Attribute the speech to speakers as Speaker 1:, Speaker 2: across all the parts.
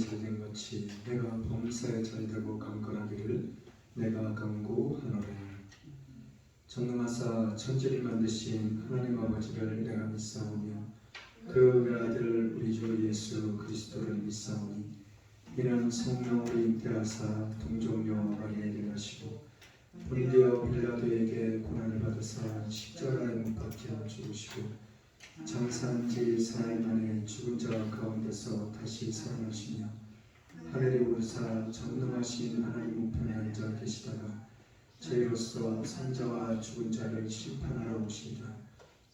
Speaker 1: 잘된 것이 내가 범사에 잘되고 강건하기를 내가 간구하노라. 전능하사 천지를 만드신 하나님 아버지를 내가 믿사오며 그 외아들 우리 주 예수 그리스도를 믿사오니 이는 성령으로 잉태하사 동정녀 마리아에게 나시고 본디오 빌라도에게 고난을 받으사 십자가에 못 박혀 죽으시고 장사한 지 사흘 만에 죽은 자 가운데서 다시 살아나시며 하늘에 오르사 전능하신 하나님 우편에 앉아 계시다가 저희로서 산자와 죽은 자를 심판하러 오시리라.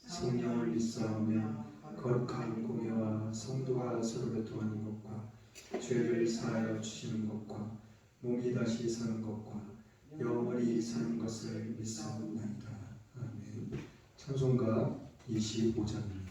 Speaker 1: 성령을 믿사오며 거룩한 공예와 성도가 서로 교통하는 것과 죄를 사하여 주시는 것과 몸이 다시 사는 것과 영원히 사는 것을 믿사옵나이다. 아멘. 찬송가 25장입니다.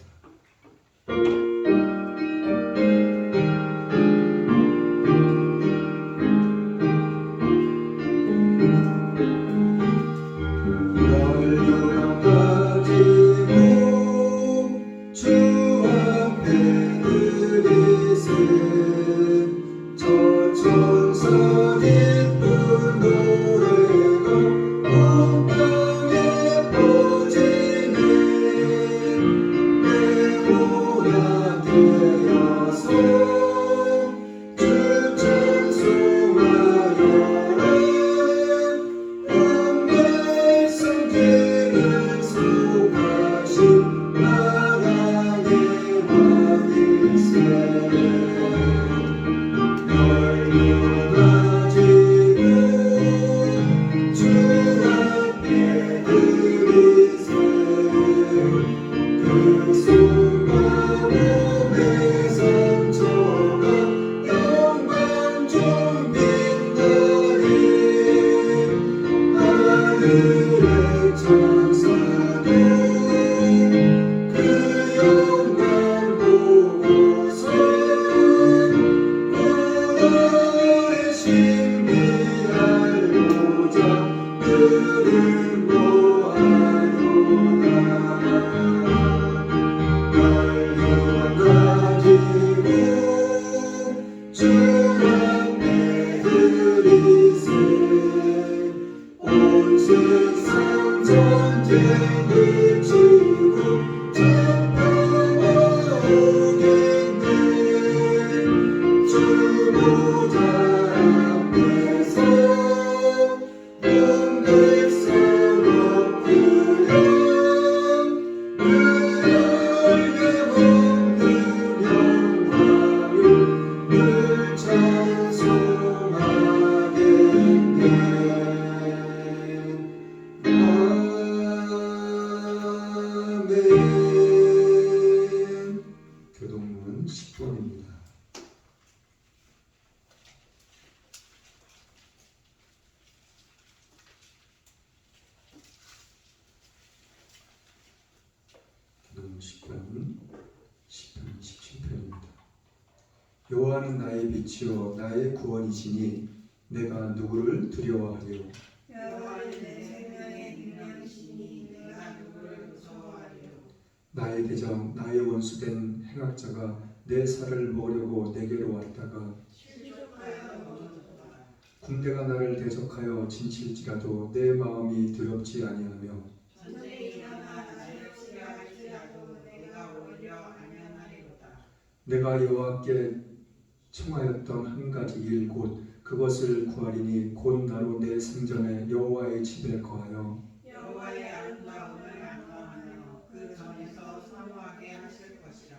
Speaker 1: 교동문 10번입니다. 교동문 10번 10편 17편입니다. 여호와는 나의 빛이요 나의 구원이시니 내가 누구를 두려워하리요.
Speaker 2: 여호와는 내 생명의 능력이시니 내가 누구를 무서워하리요.
Speaker 1: 나의 대적 나의 원수된 행악자가 내 살을 먹으려고 내게로 왔다가
Speaker 2: 실족하여 넘어졌다.
Speaker 1: 군대가 나를 대적하여 진칠지라도 내 마음이 두렵지 아니하며
Speaker 2: 전쟁이 일어나 나를 치려 할지라도 내가 오히려 안전하리로다.
Speaker 1: 내가 여호와께 청하였던 한 가지 일 곧 그것을 구하리니 곧 나로 내 생전에 여호와의 집에 거하여
Speaker 2: 여호와의 아름다움을 양성하며 그 전에서 사모하게 하실 것이라.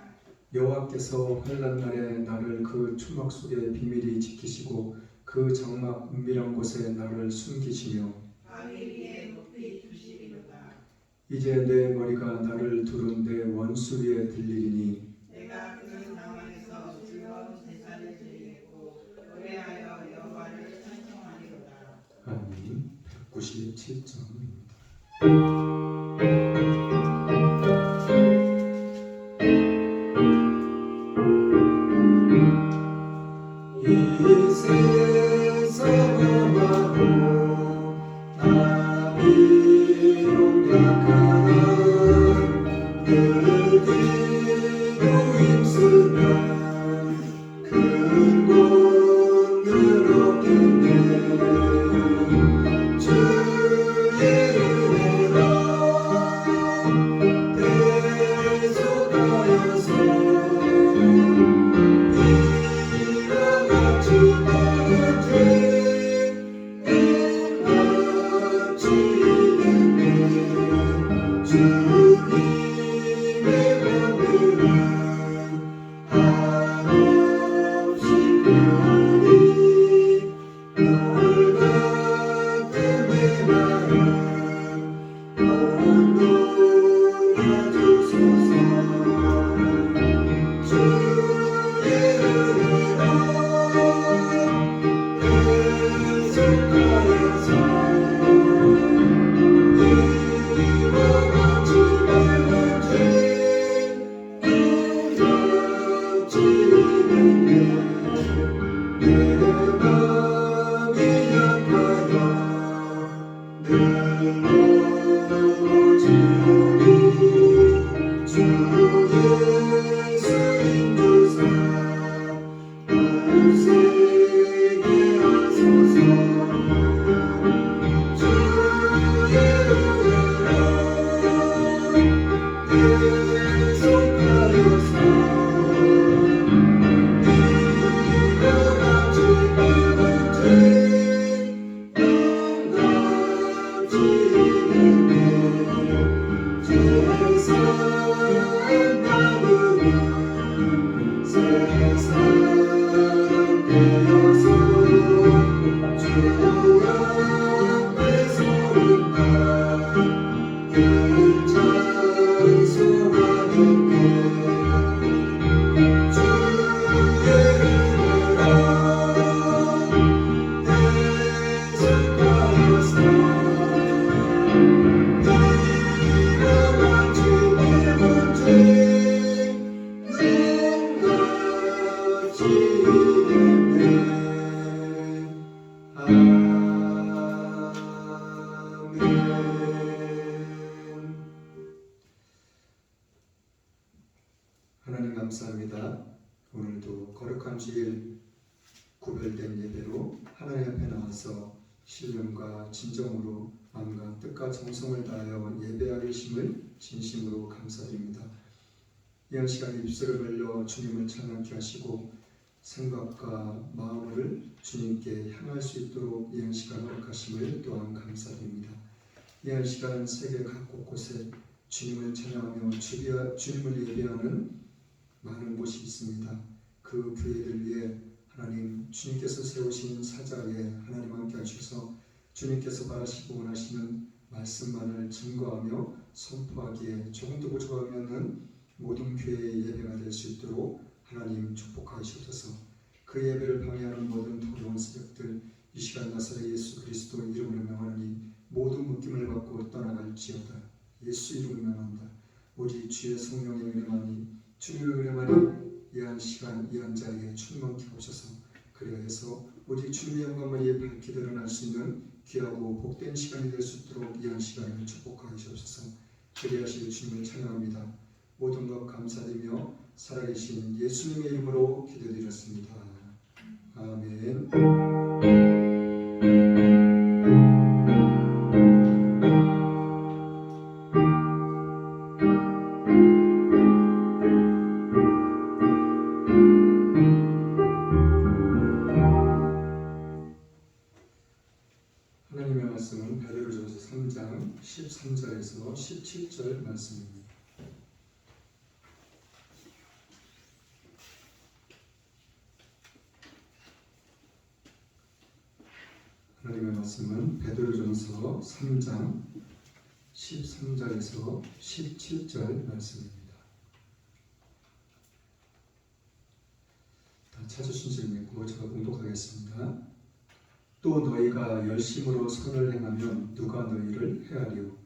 Speaker 1: 여호와께서 환난 날에 나를 그 추막 속에 비밀히 지키시고 그 장막 은밀한 곳에 나를 숨기시며
Speaker 2: 바위 위에 높이 두시리로다.
Speaker 1: 이제 내 머리가 나를 두른 내 원수 위에 들리리니
Speaker 2: 내가 그 상황에서 즐거운 제사를 드리겠고 노래하여 여호와를 찬송하리로다.
Speaker 1: 아멘. 197점입니다. 이 세상을 바고 나 비록 약하나 늘 기도 힘쓰면 큰 하나님 감사합니다. 오늘도 거룩한 주일 구별된 예배로 하나님 앞에 나와서 신령과 진정으로 마음과 뜻과 정성을 다하여 예배하게 하심을 진심으로 감사드립니다. 이한 시간 입술을 벌려 주님을 찬양케 하시고 생각과 마음을 주님께 향할 수 있도록 이한 시간 허락하심을 또한 감사드립니다. 이한 시간 세계 각 곳곳에 주님을 찬양하며 주님을 예배하는 많은 곳이 있습니다. 그 교회를 위해 하나님 주님께서 세우신 사자에 하나님 함께 하셔서 주님께서 바라시고 원하시는 말씀만을 증거하며 선포하기에 조금도 부족함이 없는 모든 교회의 예배가 될 수 있도록 하나님 축복하시옵소서. 그 예배를 방해하는 모든 더러운 세력들 이 시간 나사렛 예수 그리스도 이름으로 명하니 모든 묶임을 받고 떠나갈지어다. 예수 이름으로 명한다. 오직 주의 성령의 은혜만이 주님의 은혜만이 이한 시간 이한 자리에 충만케 하옵소서. 그리하여서 오직 주님의 영광만이 밝게 드러날 수 있는 귀하고 복된 시간이 될 수 있도록 이한 시간을 축복하시옵소서. 그리하실 주님을 찬양합니다. 모든 것 감사드리며 살아계신 예수님의 이름으로 기도드렸습니다. 아멘. 하나님의 말씀은 베드로전서 3장 13절에서 17절 말씀입니다. 하나님의 말씀은 베드로전서 3장 13절에서 17절 말씀입니다. 다 찾으신 줄 믿고 제가 봉독하겠습니다. 또 너희가 열심으로 선을 행하면 누가 너희를 해하리요.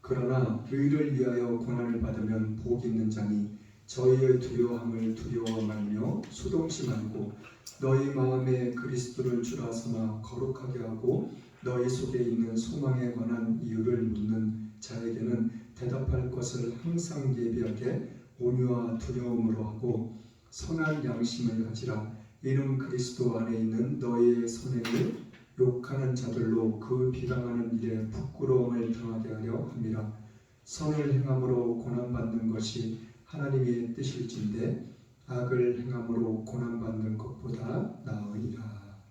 Speaker 1: 그러나 의를 위하여 고난을 받으면 복 있는 자니 저희의 두려움을 두려워 말며 수동치 말고 너희 마음에 그리스도를 주라 삼아 거룩하게 하고 너희 속에 있는 소망에 관한 이유를 묻는 자에게는 대답할 것을 항상 예비하게 온유와 두려움으로 하고 선한 양심을 가지라. 이는 그리스도 안에 있는 너희의 선행을 욕하는 자들로 그 비방하는 일에 부끄러움을 당하게 하려 함이라. 선을 행함으로 고난받는 것이 하나님의 뜻일진데 악을 행함으로 고난받는 것보다 나으니라.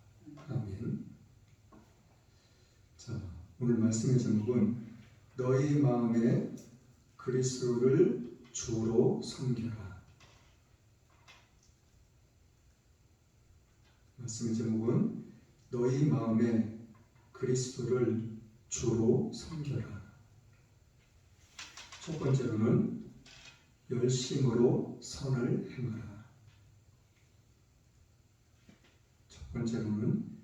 Speaker 1: 아멘. 자, 오늘 말씀의 제목은 너희 마음에 그리스도를 주로 섬겨라. 말씀의 제목은 너희 마음에 그리스도를 주로 섬겨라. 첫 번째로는 열심으로 선을 행하라. 첫 번째로는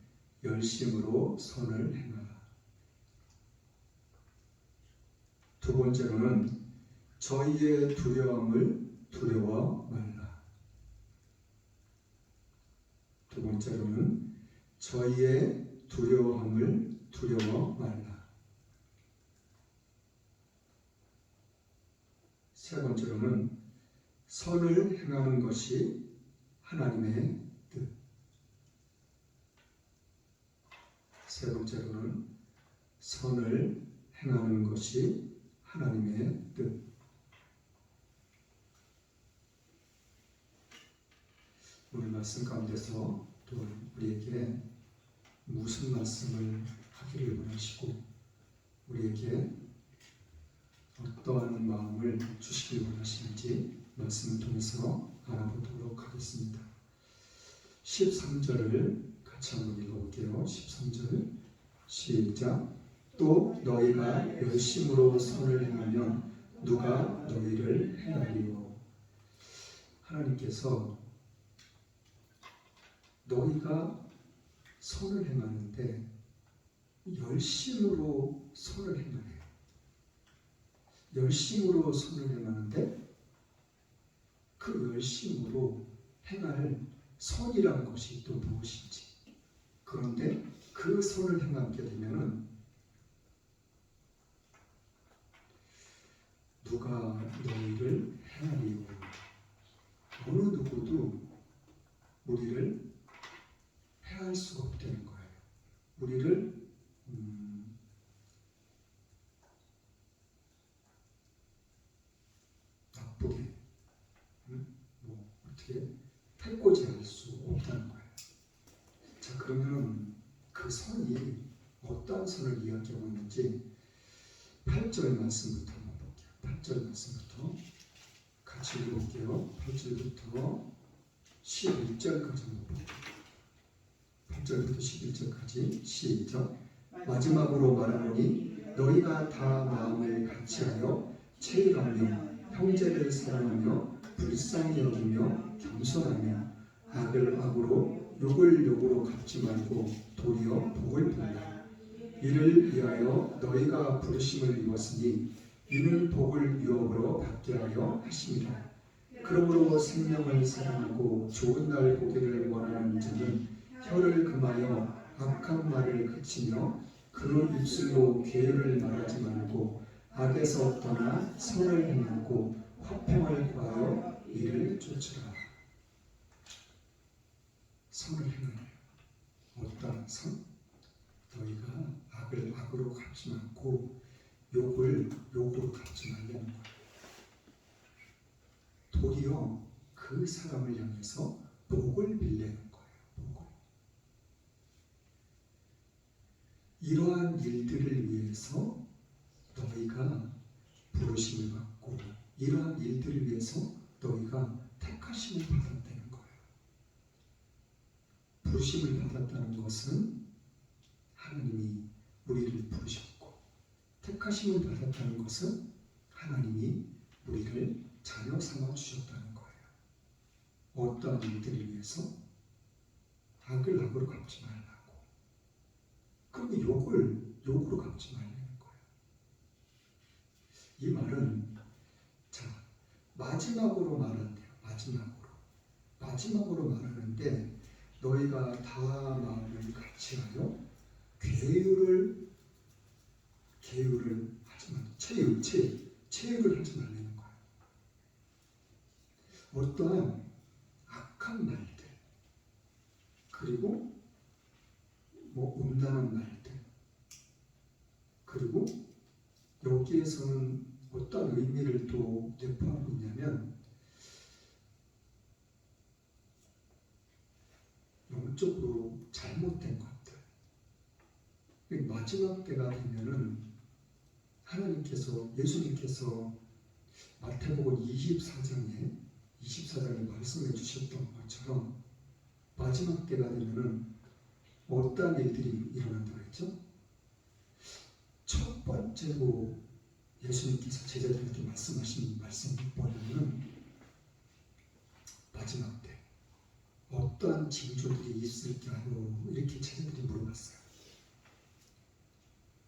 Speaker 1: 열심으로 선을 행하라. 두 번째로는 저희의 두려움을 두려워 말라. 두 번째로는 저희의 두려움을 두려워 말라. 세 번째로는 선을 행하는 것이 하나님의 뜻. 세 번째로는 선을 행하는 것이 하나님의 뜻. 오늘 말씀 가운데서 또 우리에게 무슨 말씀을 하기를 원하시고 우리에게 어떠한 마음을 주시길 원하시는지 말씀을 통해서 알아보도록 하겠습니다. 13절을 같이 한번 읽어볼게요. 13절 시작. 또 너희가 열심으로 선을 행하면 누가 너희를 해하리요. 하나님께서 너희가 선을 행하는데 열심으로 선을 행하래요. 열심으로 선을 행하는데 그 열심으로 행할 선이라는 것이 또 무엇인지, 그런데 그 선을 행하게 되면은 누가 너희를 해하리요. 어느 누구도 우리를 해할 수가 없다는 거예요. 우리를 나쁘게 어떻게 해코지 할 수 없다는 거예요. 자, 그러면 그 선이 어떤 선을 이야기하고 있는지 8절 말씀부터 한번 볼게요. 8절 말씀부터 같이 읽어볼게요. 8절부터 11절까지 한번 볼게요. 8절부터 11절까지 시작. 마지막으로 말하노니 너희가 다 마음을 같이하여 체휼하며 형제를 사랑하며 불쌍히 여기며 겸손하며 악을 악으로 욕을 욕으로 갚지 말고 도리어 복을 빌라. 이를 위하여 너희가 부르심을 입었으니 이는 복을 유업으로 받게 하려 하심이라. 그러므로 생명을 사랑하고 좋은 날 보기를 원하는 자는 혀를 금하여 악한 말을 그치며 그 입술로 괴를 말하지 말고 악에서 떠나 선을 행하고 화평을 구하여 이를 쫓으라. 선을 행하라. 어떠한 선? 너희가 악을 악으로 갚지 않고 욕을 욕으로 갚지 말라는 거예요. 도리어 그 사람을 향해서 복을 빌려는 거예요. 복을. 이러한 일들을 위해서 너희가 부르심을 받고 이러한 일들을 위해서 너희가 택하심을 받았다는 거예요. 부르심을 받았다는 것은 하나님이 우리를 부르셨고, 택하심을 받았다는 것은 하나님이 우리를 자녀 삼아 주셨다는 거예요. 어떠한 일들을 위해서? 악을 악으로 갚지 말라고. 그럼 욕을 욕으로 갚지 말라는 거예요. 이 말은 자, 마지막으로 말한대요. 마지막으로 말하는데 너희가 다 마음을 같이하여 계율을 하지 말, 체율을 하지 말라는 거예요. 어떠한 악한 말들, 그리고 음란한 말들, 그리고 여기에서는 어떤 의미를 또 내포하고 있냐면 영적으로 잘못된 것들. 마지막 때가 되면은 예수님께서 마태복음 24장에 말씀해 주셨던 것처럼 마지막 때가 되면은 어떤 일들이 일어난다고 했죠? 첫 번째로 예수님께서 제자들에게 말씀하신 말씀이 뭐냐면 마지막 때 어떠한 징조들이 있을까요? 이렇게 제자들이 물어봤어요.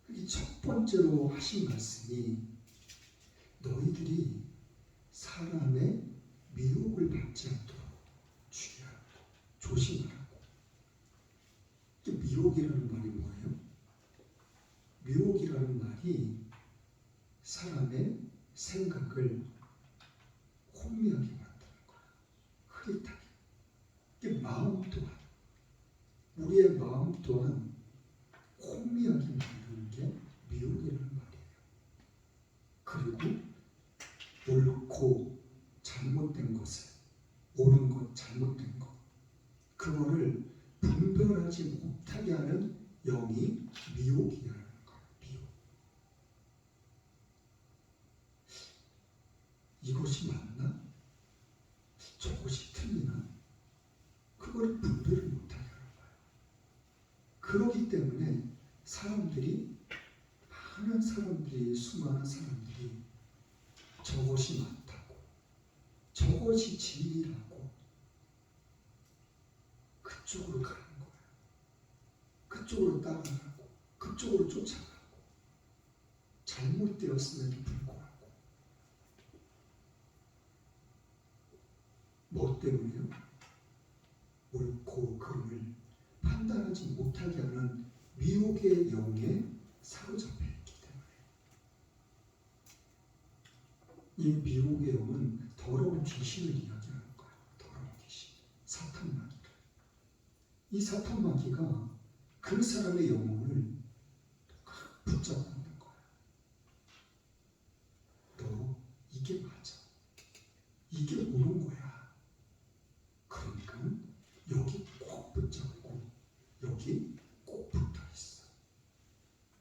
Speaker 1: 이 첫 번째로 하신 말씀이 너희들이 사람의 미혹을 받지 않도록 주의하고 조심하라고. 미혹이라는 말이 뭐예요? 미혹이라는 말이 사람의 생각을 혼미하게 만드는 거예요. 흐릿하게. 마음 또한, 우리의 마음 또한 혼미하게 만드는 게 미혹이라는 말이에요. 그리고 옳고 잘못된 것을, 옳은 것, 잘못된 것, 그거를 분별하지 못하게 하는 영이 미혹이라는 거예요. 미혹. 이것이 맞나? 저것이 틀리나? 그걸 분별을 못하게 하는 거예요. 그렇기 때문에 사람들이 많은 사람들이, 수많은 사람들이 저것이 맞다고, 저것이 진리라고 그쪽으로 가는 거예요. 그쪽으로 따라가고, 그쪽으로 쫓아가고, 잘못되었음에도 불구하고. 뭐 때문에요? 옳고 그름을 판단하지 못하게 하는 미혹의 영에 사로잡혀 있기 때문에. 이 미혹의 영은 더러운 귀신을 이야기하는 거예요. 더러운 귀신, 사탄 마귀를. 이 사탄 마귀가 그 사람의 영혼을 붙잡고 있는 거예요. 너 이게 맞아, 이게 옳은 거야. 그러니까 여기 꼭 붙잡고 여기 꼭 붙어 있어.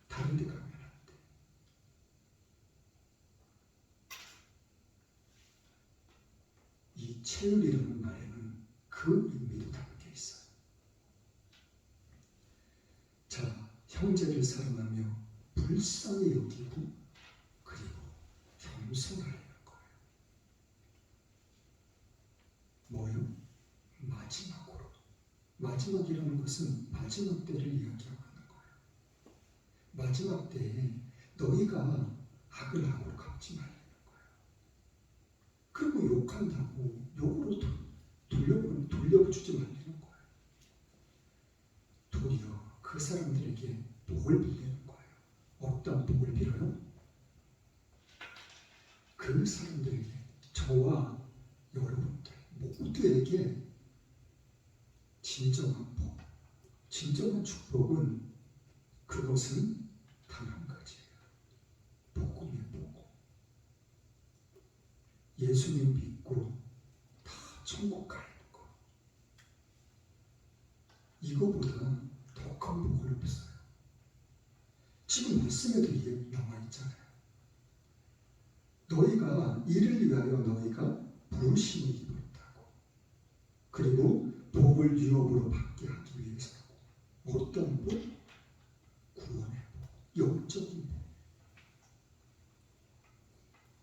Speaker 1: 다른 데 가면 안 돼. 이 체율이라는 말에는 그 의미도 담겨 있어요. 자, 형제를 사랑하며 불쌍히 여기고 그리고 겸손하라는 거예요. 뭐요? 마지막으로. 마지막이라는 것은 마지막 때를 이야기하고 있는 거예요. 마지막 때에 너희가 악을 악으로 갚지 말라는 거예요. 그리고 욕한다고 욕으로 돌려주지 말라는 거예요. 도리어 그 사람들에게 복을 빌리는 거예요. 어떤 복을 빌어요? 그 사람들에게, 저와 여러분들 모두에게 진정한 복, 진정한 축복은 그것은 단 한 가지예요. 복음의 복음. 예수님 믿고 다 천국 가는 거. 이거보다 더 큰 복을 없어요. 지금 말씀에도 이게 나와 있잖아요. 너희가 이를 위하여 너희가 부르심을 입었다고. 그리고 복을 유업으로 받게 하기 위해서라고. 어떤 복? 구원의 복, 영적인 복.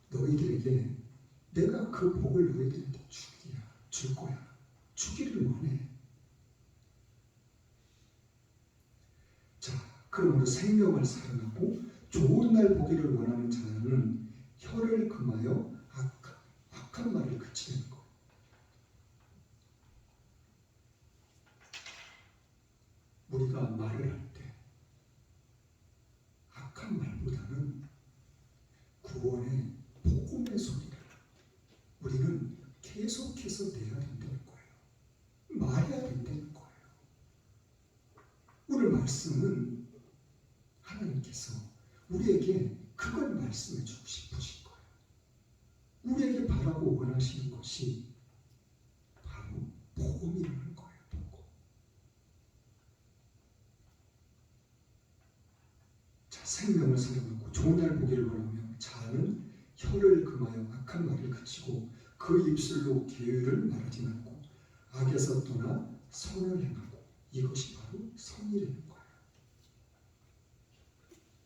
Speaker 1: 너희들에게 내가 그 복을 너희들한테 줄 거야. 주기를 원해. 자, 그러므로 생명을 사랑하고 좋은 날 보기를 원하는 자는 혀를 금하여 악한 말을 그치는 것. 우리가 말을 할 때 악한 말보다는 구원의 복음의 소리를 우리는 계속해서 내야 된다는 거예요. 말해야 된다는 거예요. 오늘 말씀은 하나님께서 우리에게 그걸 말씀해 주고 싶으신 거예요. 우리에게 바라고 원하시는 것이 바로 복음이라는 거예요. 복음. 자, 생명을 사랑하고 좋은 날 보기를 원하며 자는 혀를 금하여 악한 말을 그치고 그 입술로 계율을 말하지 말고 악에서 떠나 선을 행하고 이것이 바로 선이라는 거예요.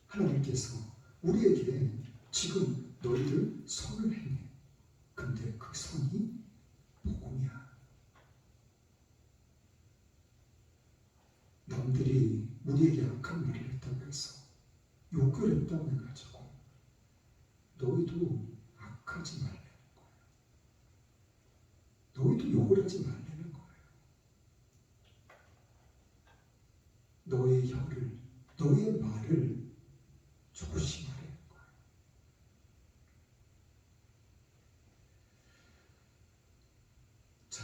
Speaker 1: 하나님께서 우리에게 지금 너희들 선을 행해. 근데 그 선이 복음이야. 남들이 우리에게 악한 말을 했다고 해서 욕을 했다고 해가지고 너희도 악하지 말라는 거예요. 너희도 욕을 하지 말라는 거예요. 너의 혀를, 너의 말을 조심하라는 거예요. 자,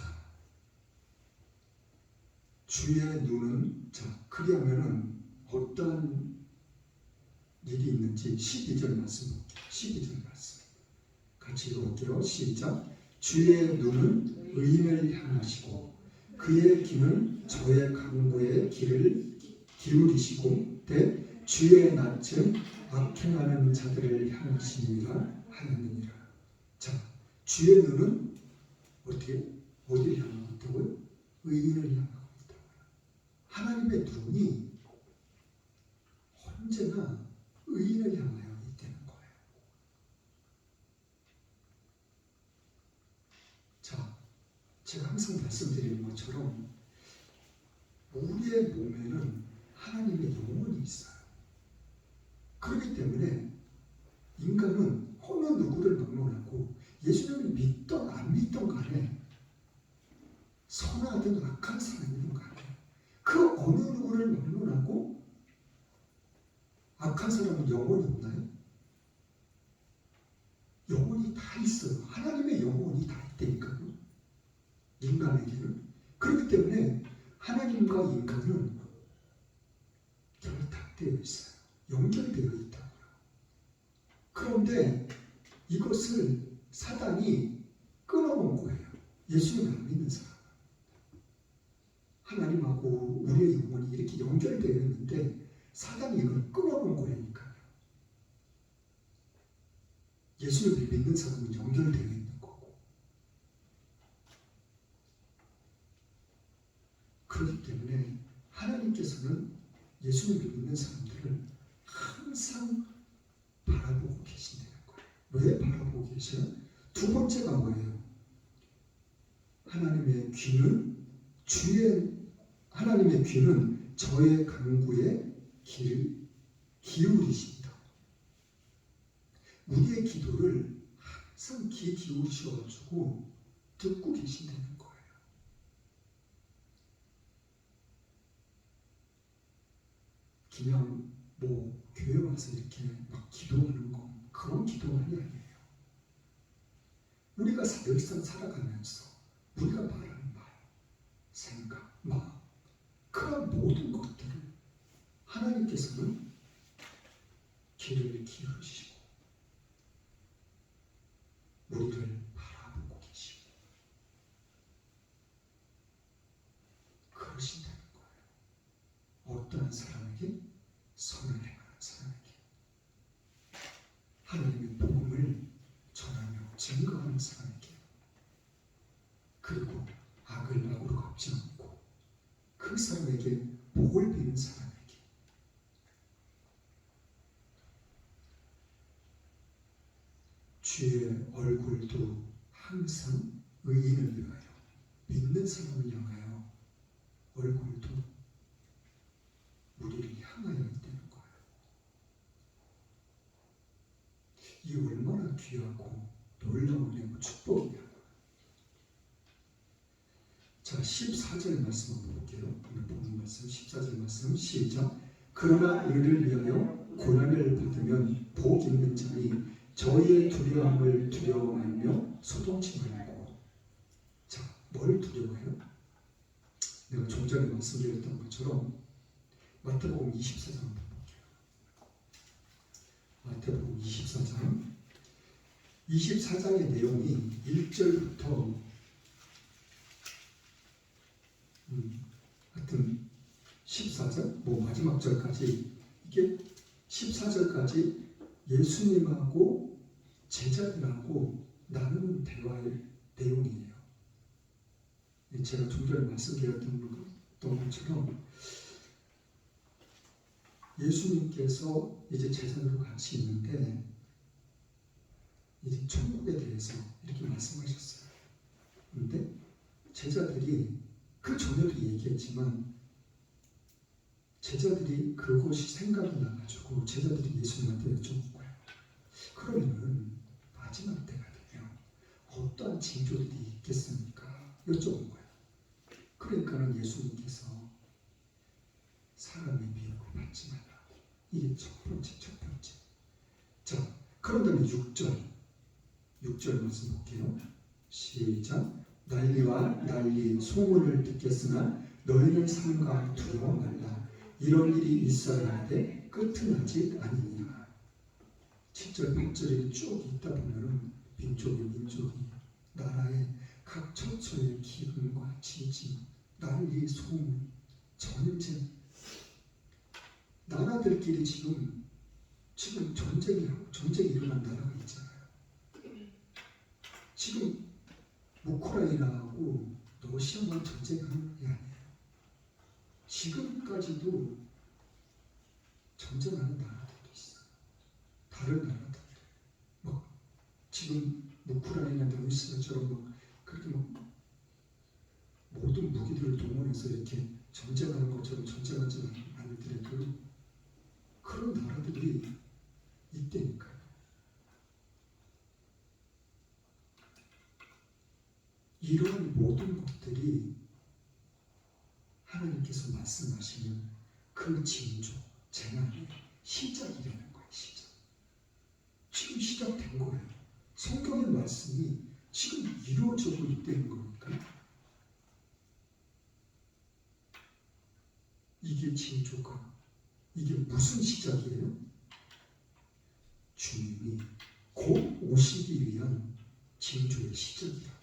Speaker 1: 주의 눈은, 자, 그리하면은 어떤 일이 있는지 12절 말씀 볼게요. 12절 말씀 같이 읽어볼게요. 시작. 주의 눈은 의인을 향하시고 그의 귀는 저의 강구의 길을 기울이시고 때 주의 낯은 악행하는 자들을 향하시니라 하였느니라. 자, 주의 눈은 어디를 향하고 있다고요? 의인을 향하고 있다고요. 하나님의 눈이 언제나 의인을 향하여 있다는 거예요. 자, 제가 항상 말씀드리는 것처럼 우리의 몸에는 하나님의 영혼이 있어요. 그렇기 때문에 인간은 어느 누구를 막론하고 예수님을 믿던 안 믿던 간에 선하든 악한 사람이든 간에 그 어느 누구를 막론하고 악한 사람은 영혼이 없나요? 영혼이 다 있어요. 하나님의 영혼이 다 있다니까요. 인간에게는. 그렇기 때문에 하나님과 인간은 결탁되어 있어요. 연결되어 있다고요. 그런데 이것을 사단이 끊어놓은 거예요. 예수님을 안 믿는 사람. 하나님하고 우리의 영혼이 이렇게 연결되어 있는데 사단이 이걸 끊어놓은 거니까요. 예수님을 믿는 사람은 연결되어 있는 거고. 그렇기 때문에 하나님께서는 예수님을 믿는 사람들을 항상 바라보고 계신다는 거예요. 왜 바라보고 계셔요? 두 번째가 뭐예요? 하나님의 귀는 저의 간구에 귀를 기울이신다. 우리의 기도를 항상 귀 기울이셔가지고 듣고 계신다는 거예요. 그냥 교회 와서 이렇게 막 기도하는 거 그런 기도만이 아니에요. 우리가 일상 살아가면서 우리가 말하는 말, 생각, 마음 그런 모든 것들을 하나님께서는 귀를 기울이시고 우리를 바라보고 계시고 그러신다는 거예요. 어떠한 사람에게? 선을 행하는 사람에게. 하나님의 복음을 전하며 증거하는 사람에게. 그리고 악을 악으로 갚지 않고 그 사람에게 복을 비는 사람에게. 주의 얼굴도 항상 의인을 위하여 믿는 사람을 향하여 얼굴도 우리를 향하여 있다는 거예요. 이 얼마나 귀하고 놀라운 은혜고 축복이야. 자, 14절 말씀 한번 볼게요. 오늘 보는 말씀 14절 말씀 시작. 그러나 이를 위하여 고난을 받으면 복 있는 자니 저희의 두려움을 두려워하며 소동치 말고. 자, 뭘 두려워해요? 내가 좀 전에 말씀드렸던 것처럼 마태복음 24장 한번 볼게요. 마태복음 24장 24장의 내용이 1절부터 하여튼 14절 마지막 절까지 이게 14절까지 예수님하고 제자들하고 나누는 대화의 내용이에요. 제가 좀 전에 말씀드렸던 것처럼 예수님께서 이제 제자들과 같이 있는데 이제 천국에 대해서 이렇게 말씀하셨어요. 그런데 제자들이 그 전에도 얘기했지만 제자들이 그것이 생각이 나가지고 제자들이 예수님한테 여쭤본 거예요. 그러면은 마지막 때가 되면 어떠한 징조들이 있겠습니까? 여쭤본 거예요. 그러니까는 예수님께서 사람의 미혹을 받지 말라. 이게 첫 번째. 자, 그런 다음에 6절 말씀 볼게요. 시작. 난리와 난리 소문을 듣겠으나 너희는 삼가 두려워 말라. 이런 일이 있어야 하되 끝은 아직 아니니라. 7절 8절에 쭉 있다 보면은 민족이 나라의 각 처처의 기근과 지진, 난리, 소문, 전쟁, 나라들끼리 지금 전쟁이 일어난 나라가 있잖아요. 지금 우크라이나하고 러시아만 전쟁하는 게 아니에요. 지금까지도 전쟁하는 우크라이나 러시아처럼 막 그렇게 막 모든 무기들을 동원해서 이렇게 전쟁하는 것처럼 전쟁하지 않더라도 그런 나라들이 있다니까요. 이러한 모든 것들이 하나님께서 말씀하시는 그 징조, 재난의 시작이라는 거예요. 시작. 지금 시작된 거예요. 성경의 말씀이 지금 이루어지고 있다는 거니까 이게 징조가, 이게 무슨 시작이에요? 주님이 곧 오시기 위한 징조의 시작이라고요.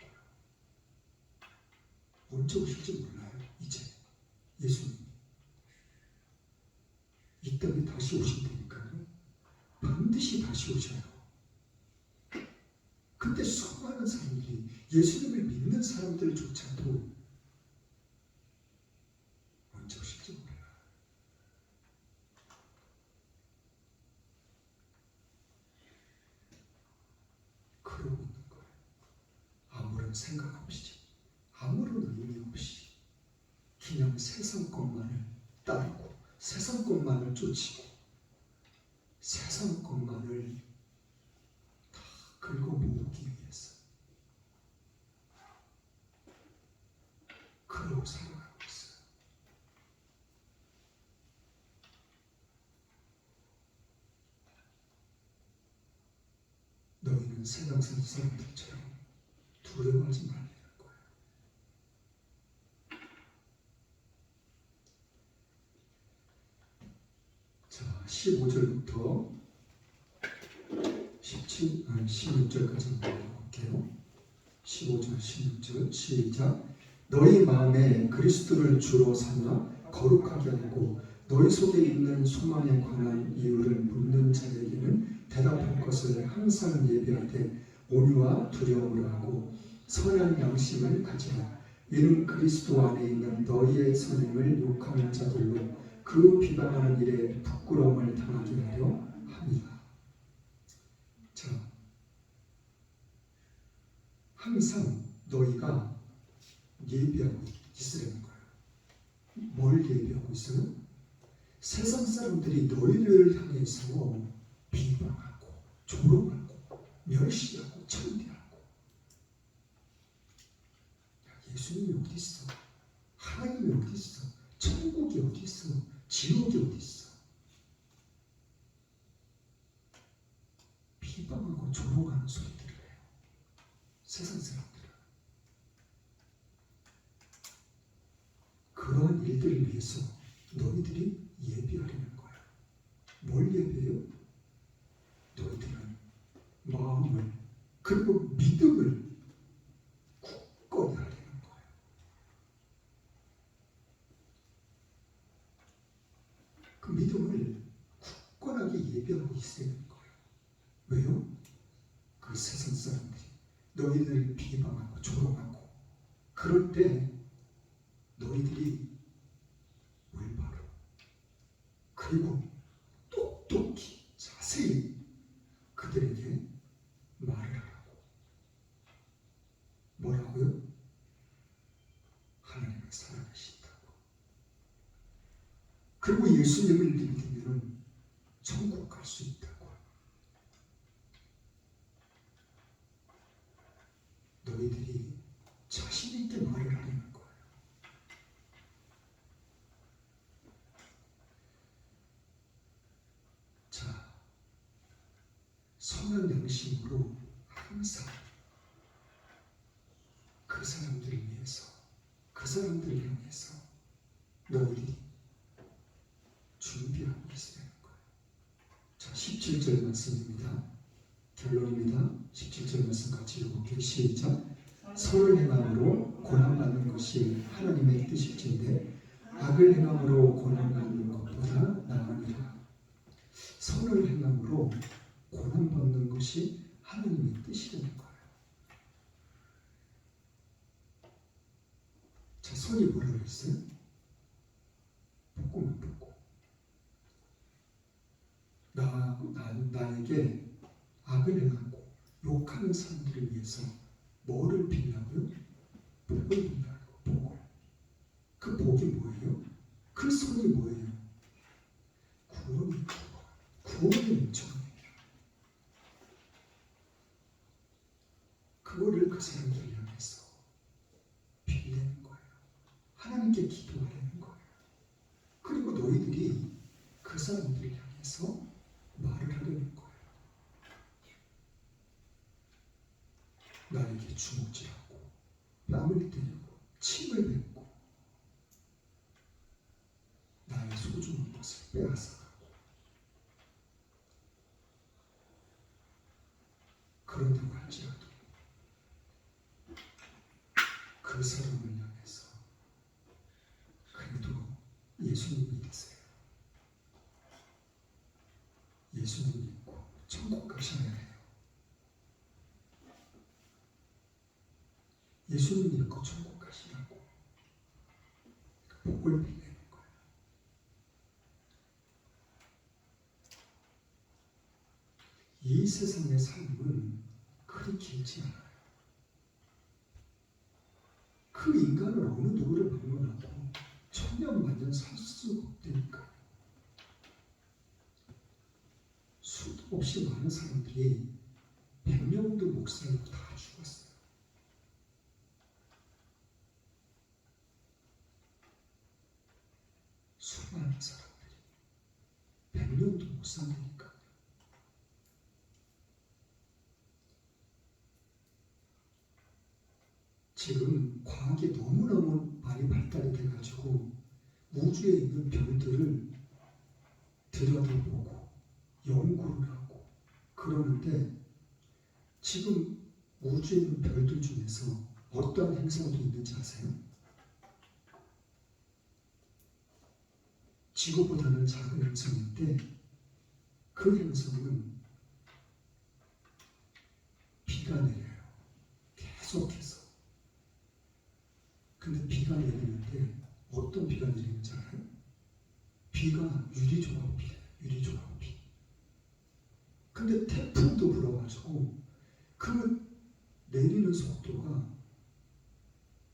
Speaker 1: 언제 오실지 몰라요. 이제 예수님 이 땅에 다시 오신다니까요. 반드시 다시 오셔요. 그때 수많은 사람들이, 예수님을 믿는 사람들조차도 언제 오실지 몰라요. 그러고 있는 거예요. 아무런 생각 없이, 아무런 의미 없이 그냥 세상 것만을 따르고 세상 것만을 쫓이고 세상 것만을 다 긁어 모으기 위해서 그러고 살아가고 있어요. 너희는 세상 사람들처럼 두려워하지 말라는 거예요. 자, 15절부터 16절까지 한번 볼게요. 15절, 16절 시작. 너희 마음에 그리스도를 주로 삼아 거룩하게 하고 너희 속에 있는 소망에 관한 이유를 묻는 자에게는 대답할 것을 항상 예비하되 온유와 두려움을 하고 선한 양심을 가지라. 이는 그리스도 안에 있는 너희의 선행을 욕하는 자들로 그 비방하는 일에 부끄러움을 당하게 하려 함이라. 자, 항상 너희가 예비하고 있으라는 거예요. 뭘 예비하고 있어요? 세상 사람들이 너희를 향해서 비방하고 조롱하고 멸시하고 천대하고, 야, 예수님이 어디 있어? 하나님이 어디 있어? 천국이 어디 있어? 지옥이 어디 있어? 비방하고 조롱하는 소리들을 해요. 세상 사람들은. 그러한 일들을 위해서 너희들이 예비하려는 거야. 뭘 예비해요? 너희들은 마음을 그리고 믿음을 굳건히 하려는 거예요. 그 믿음을 굳건하게 예비하고 있으려는 거예요. 왜요? 그 세상 사람들이 너희들을 비방하고 조롱하고 그럴 때 너희들이 올바로 그리고 똑똑히 자세히 그들에게 말을 하라고. 뭐라고요? 하나님을 사랑하신다고. 그리고 예수님을 믿으면 천국 갈 수 있다고. 너희들이 자신 있게 말을 하려는 거예요. 자, 선한 양심으로 항상 그 사람들을 위해서, 그 사람들을 향해서 너희들이 준비하고 있으라는 거예요. 자, 17절 말씀입니다. 결론입니다. 17절 말씀 같이 읽어볼게요. 시작. 선을 행함으로 고난받는 것이 하나님의 뜻일진데 악을 행함으로 고난받는 것보다 나으니라. 선을 행함으로 고난받는 것이 하나님의 뜻이라는 거예요. 자, 선이 뭐라고 했어요? 복음은 복음. 나에게 악을 행하고 욕하는 사람들을 위해서 뭐를 빌라고요? 복을 빌라고. 복을. 그 복이 뭐예요? 그 선이 뭐예요? 구원이 구원의 은총이에요. 그거를 그 사람들을 향해서 빌리는 거예요. 하나님께 기도하려는 거예요. 그리고 너희들이 그 사람들을 향해서 말을 하려는 거예요. 나에게 주먹질하고 뺨을 때리고 침을 뱉고 나의 소중한 것을 빼앗아가고 그런다고 할지라도 그 사람을 향해서 그래도 예수님 믿으세요. 예수님 믿고 천국 가셔야 해요. 예수님 믿고 천국 가시라고 복을 빌리는 거예요. 이 세상의 삶은 그리 길지 않아요. 그 인간은 어느 누구를 방문하고 천년만년 살 수가 없다니까요. 수도 없이 많은 사람들이 100명도 못 살고 다 죽었어요. 수많은 사람들이 100년도 못 산다니까요. 지금 과학이 너무너무 많이 발달이 돼가지고 우주에 있는 별들을 들여다보고 연구를 하고 그러는데 지금 우주에 있는 별들 중에서 어떤 행성도 있는지 아세요? 지구보다는 작은 행성인데 그 행성은 비가 내려요. 계속해서. 근데 비가 내리는데 어떤 비가 내리는지 알아요? 비가 유리조각비예요. 유리조각비. 근데 태풍도 불어가지고 그 내리는 속도가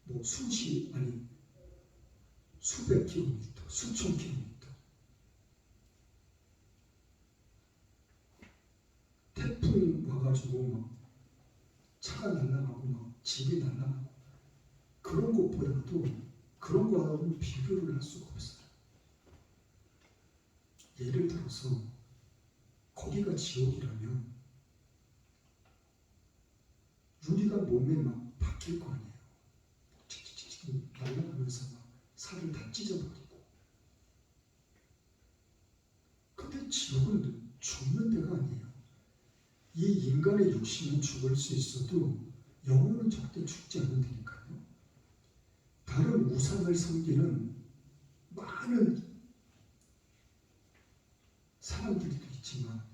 Speaker 1: 뭐 수백 킬로미터, 수천 킬로미터. 태풍 와가지고 막 차가 날아가고 막 집이 날아가고 그런 것보다도 그런 거하고는 비교를 할 수가 없어요. 예를 들어서 거기가 지옥이라면 유리가 몸에 막 박힐 거 아니에요. 칙칙칙 날아가면서 막 살을 다 찢어버리고. 근데 지옥은 죽는 데가 아니에요. 이 인간의 육신은 죽을 수 있어도 영혼은 절대 죽지 않는 데니까요. 다른 우상을 섬기는 많은 사람들도 있지만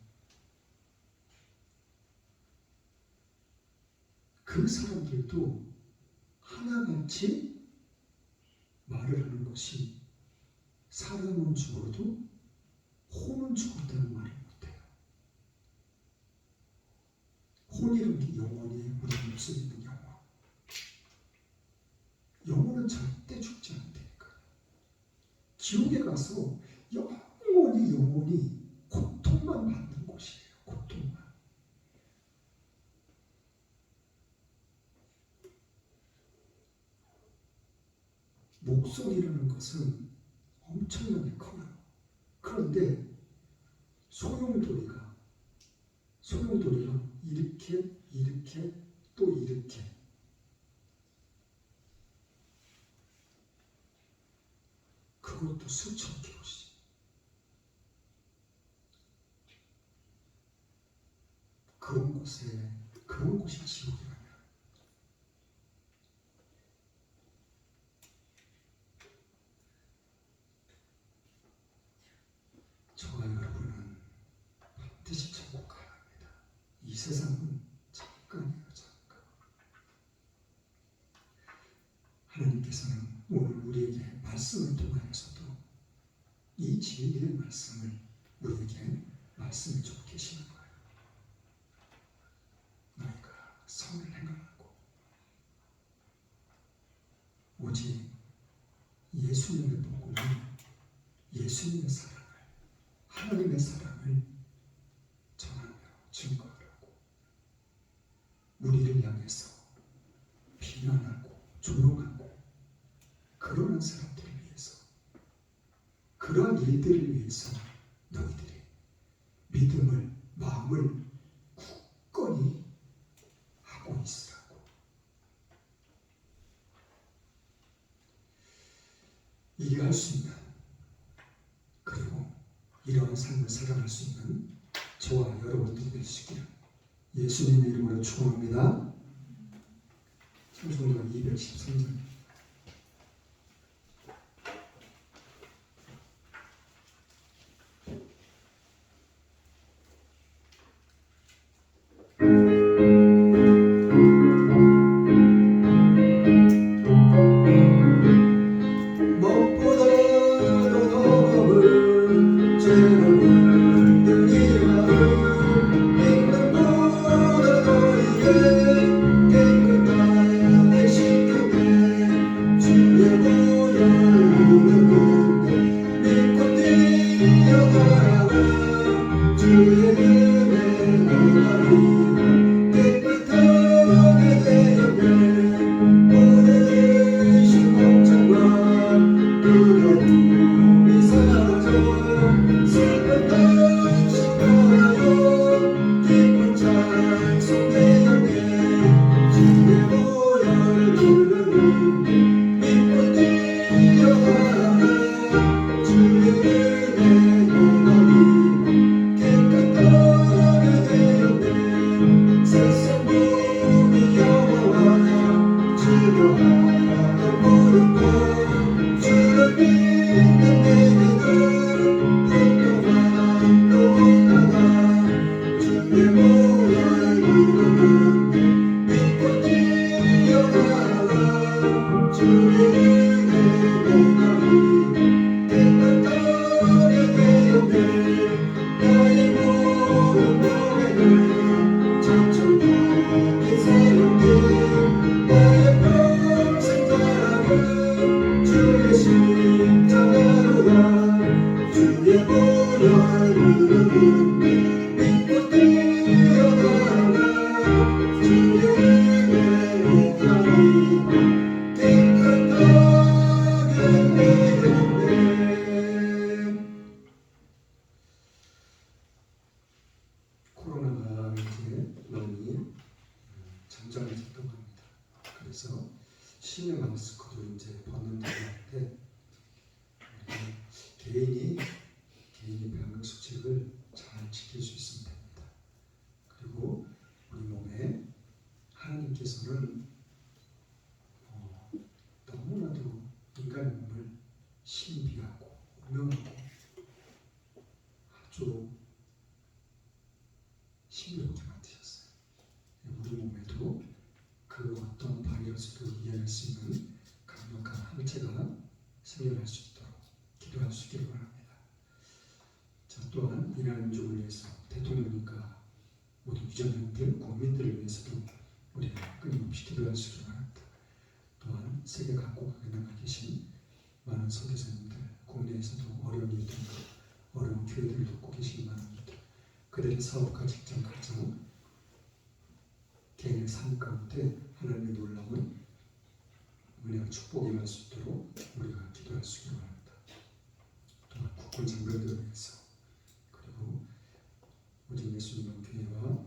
Speaker 1: 그 사람들도 하나같이 말을 하는 것이 사람은 죽어도 혼은 죽었다는 말을 못해요. 혼이라는 게 영혼이 우리 목숨에 있는 영혼. 영혼은 절대 죽지 않다니까요. 지옥에 가서 영원히 고통만 받는 곳이에요. 고통만. 목소리라는 것은 엄청나게 커요. 그런데 소용돌이가 이렇게 또 이렇게 그것도 수천 킬로씩. 그런 곳이 지옥이라면 저와 여러분은 반드시 천국 가야 합니다. 이 세상은 잠깐이에요. 잠깐. 하나님께서는 오늘 우리에게 말씀을 통하여서도 이 진리의 말씀을 우리에게 말씀해 주고 계시는 거예요. 예수님의 복음을, 예수님의 사랑을, 하나님의 사랑을 전하며 증거하라고, 우리를 향해서 비난하고 조롱하고 그러는 사람들을 위해서, 그러한 일들을 위해서 너희들이 믿음을, 마음을 굳건히 하고 있으라고. 이게 할 수 있는, 그리고 이러한 삶을 살아갈 수 있는 저와 여러분들이 되시기를 예수님의 이름으로 축원합니다. 찬송가 213장. 코로나가 이제 많이 잠잠해졌다고 합니다. 그래서 시내 마스크도 이제 벗는다고 하는데 개인이 방역 수칙을 잘 지킬 수 있으면 됩니다. 그리고 우리 몸에 하나님께서는 너무나도 인간의 몸을 신비하고 오명하고 아주 신비롭게 만드셨어요. 우리 몸에도 그 어떤 바이러스도 이해할 수 있는 강력한 항체가 생겨날 수 있도록 기도할 수 있기를 바랍니다. 자, 또한 이 나라 민족을 위해서 대통령님과 모든 유전자들, 국민들을 위해서도 우리가 끊임없이 기도할 수 있기를 바랍니다. 또한 세계 각국에 나가 계신 많은 선교사님들, 국내에서도 어려운 일들과 어려운 교회들을 돕고 계신 많은 분들, 그들의 사업과 직장, 가정, 개인의 삶 가운데 하나님의 놀라운 은혜와 축복이 임할 수 있도록 우리가 기도할 수 있기를 바랍니다. 또한 국군 장병들을 위해서, 그리고 오직 예수님의 교회와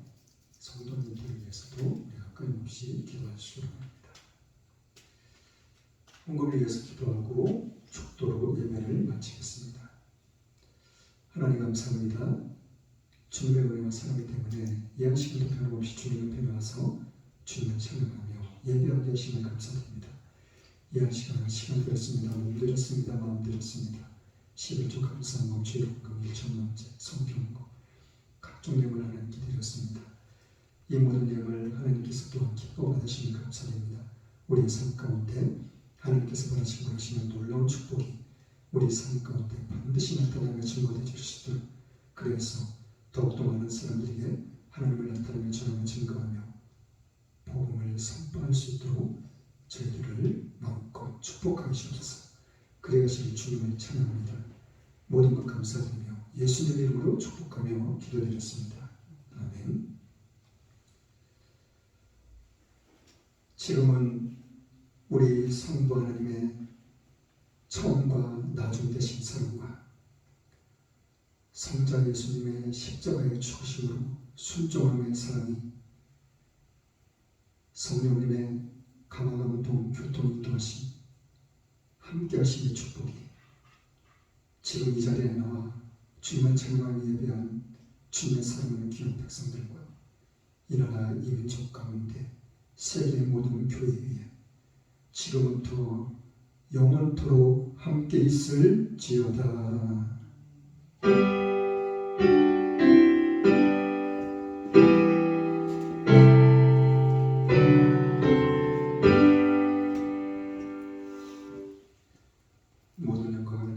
Speaker 1: 성도님들을 위해서도 우리가 끊임없이 기도할 수 있기를 바랍니다. 헌금을 위해서 기도하고 축도로 예배를 마치겠습니다. 하나님 감사합니다. 주님의 은혜와 사랑이 때문에 예한 시간도 변함없이 주님 옆에 나와서 주님을 찬양하며 예배하게 하심을 감사드립니다. 예한 시간 드렸습니다. 몸 드렸습니다. 마음 드렸습니다. 11조 감사함과 죄송금, 일천만제, 성경고 각종 예물 하나님께 드렸습니다. 이 모든 예물 하나님께서 또한 기뻐 받으시니 감사드립니다. 우리의 삶 가운데 하나님께서 바라시고 하시는 놀라운 축복이 우리 삶 가운데 반드시 나타나며 증거되어 주시도록, 그래서 더욱더 많은 사람들에게 하나님을 나타내며 전하며 증거하며 복음을 선포할 수 있도록 저희들을 마음껏 축복하시옵소서. 그리하시는 주님을 찬양합니다. 모든 것 감사드리며 예수님 이름으로 축복하며 기도드렸습니다. 아멘. 지금은 우리 성부 하나님의 처음과 나중 되신 사랑과 성자 예수님의 십자가의 죽으심으로 순종함의 사랑이 성령님의 감화감동 교통 인도하심 함께 하심의 축복이 지금 이 자리에 나와 주님을 찬양하며 예배한 주님의 사랑하는 귀한 백성들과 이 나라 이 민족 가운데 세계의 모든 교회 위에 지금부터 영원토록 함께 있을지어다. 모든 영광을